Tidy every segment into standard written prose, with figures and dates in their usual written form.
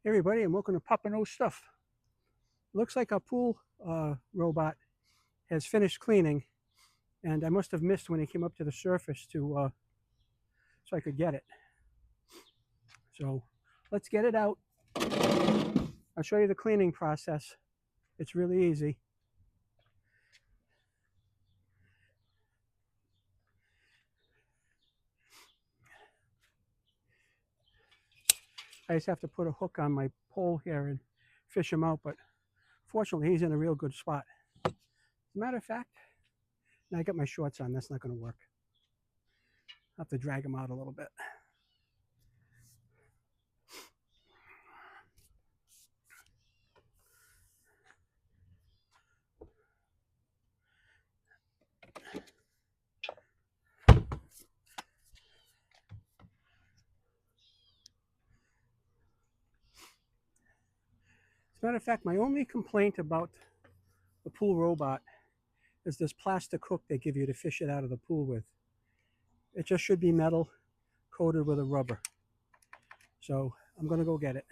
Hey everybody, and welcome to Papa Knows Stuff. Looks like our pool robot has finished cleaning, and I must have missed when he came up to the surface so I could get it. So let's get it out. I'll show you the cleaning process. It's really easy. I just have to put a hook on my pole here and fish him out, but fortunately he's in a real good spot. As a matter of fact, now I got my shorts on, that's not going to work. I'll have to drag him out a little bit. As a matter of fact, my only complaint about the pool robot is this plastic hook they give you to fish it out of the pool with. It just should be metal coated with a rubber. So I'm going to go get it.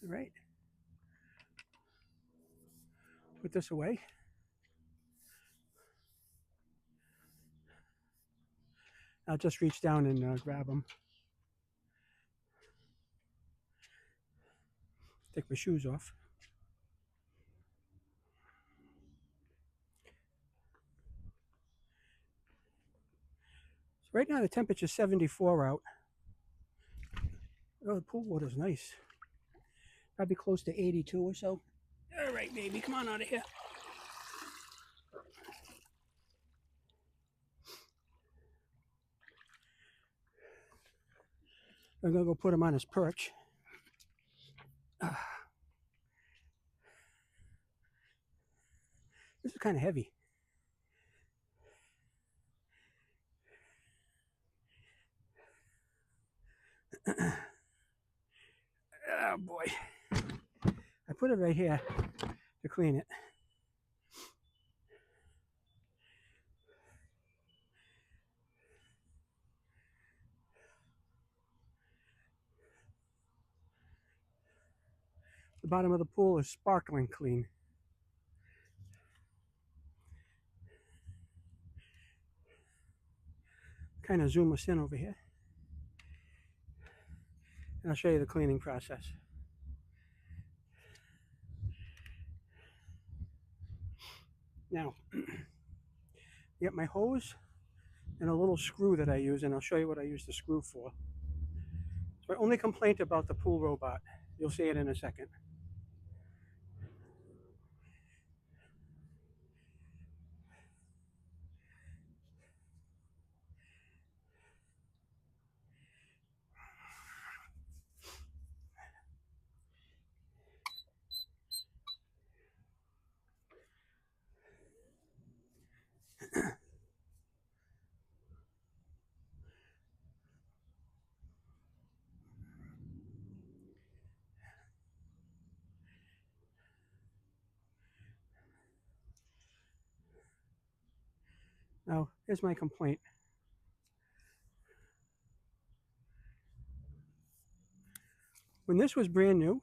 All right. Put this away. I'll just reach down and grab them. Take my shoes off. So right now the temperature is 74 out. Oh, the pool water's nice. Probably close to 82 or so. All right, baby, come on out of here. I'm gonna go put him on his perch. This is kind of heavy. Oh boy. I put it right here to clean it. The bottom of the pool is sparkling clean. Kind of zoom us in over here. And I'll show you the cleaning process. Now, get my hose and a little screw that I use, and I'll show you what I use the screw for. It's my only complaint about the pool robot. You'll see it in a second. Now, here's my complaint. When this was brand new,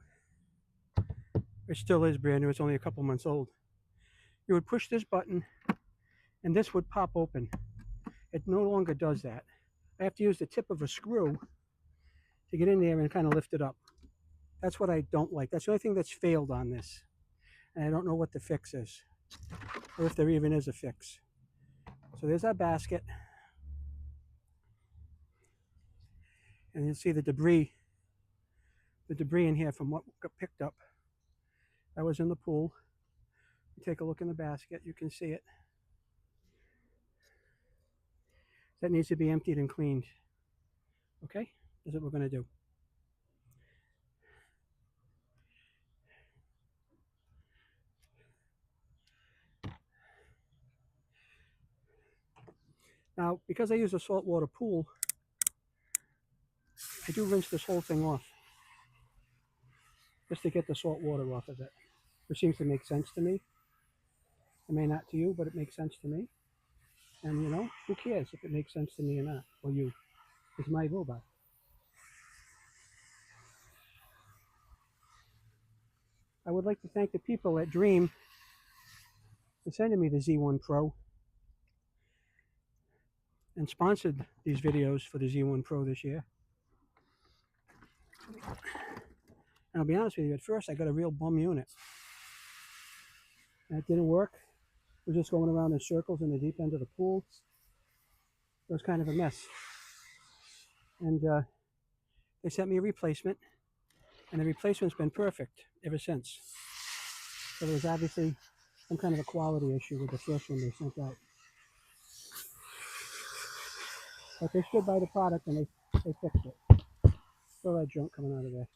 it still is brand new, it's only a couple months old, you would push this button and this would pop open. It no longer does that. I have to use the tip of a screw to get in there and kind of lift it up. That's what I don't like. That's the only thing that's failed on this. And I don't know what the fix is, or if there even is a fix. So there's our basket. And you'll see the debris in here from what got picked up. That was in the pool. You take a look in the basket, you can see it. That needs to be emptied and cleaned. Okay, that's what we're going to do. Now, because I use a saltwater pool, I do rinse this whole thing off just to get the salt water off of it, which seems to make sense to me. It may not to you, but it makes sense to me. And you know, who cares if it makes sense to me or not, or you? It's my robot. I would like to thank the people at Dreame for sending me the Z1 Pro and sponsored these videos for the Z1 Pro this year. And I'll be honest with you, at first I got a real bum unit. And it didn't work. We're just going around in circles in the deep end of the pool. It was kind of a mess. And they sent me a replacement, and the replacement's been perfect ever since. So there was obviously some kind of a quality issue with the first one they sent out. But they stood by the product and they fixed it. All that junk coming out of there.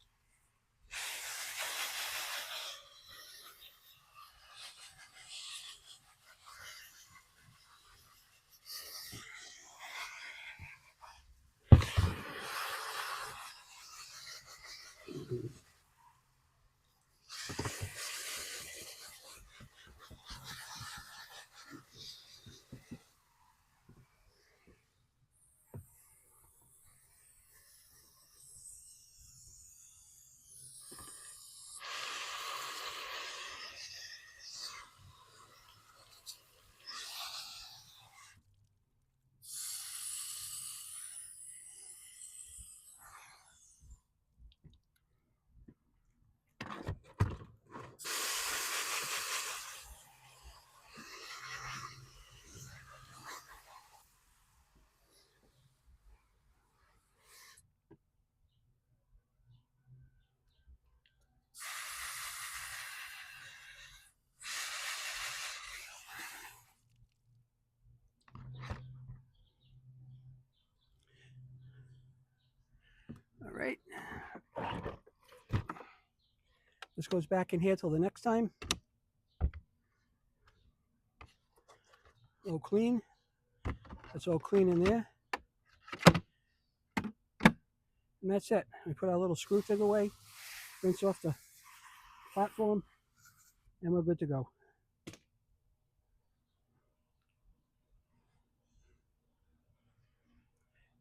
All right. This goes back in here till the next time. All clean. It's all clean in there. And that's it. We put our little screw thing away, rinse off the platform, and we're good to go.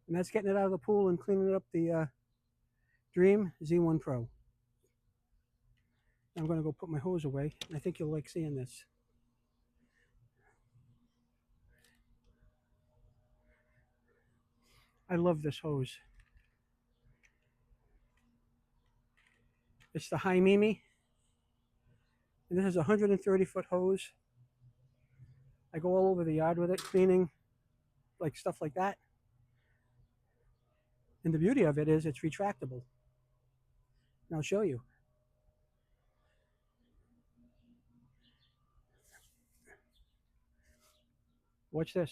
And that's getting it out of the pool and cleaning up the Dreame Z1 Pro. I'm going to go put my hose away. I think you'll like seeing this. I love this hose. It's the High Mimi. And this is a 130-foot hose. I go all over the yard with it, cleaning, like stuff like that. And the beauty of it is it's retractable. And I'll show you. Watch this.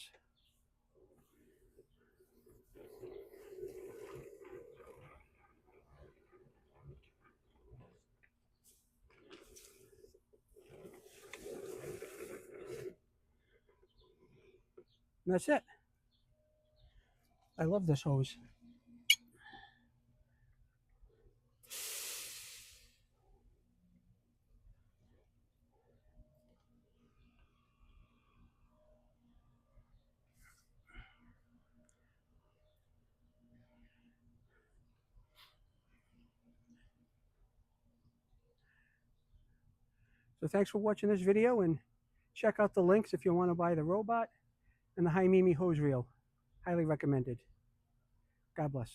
And that's it. I love this hose. So thanks for watching this video, and check out the links if you want to buy the robot and the High Mimi hose reel. Highly recommended. God bless.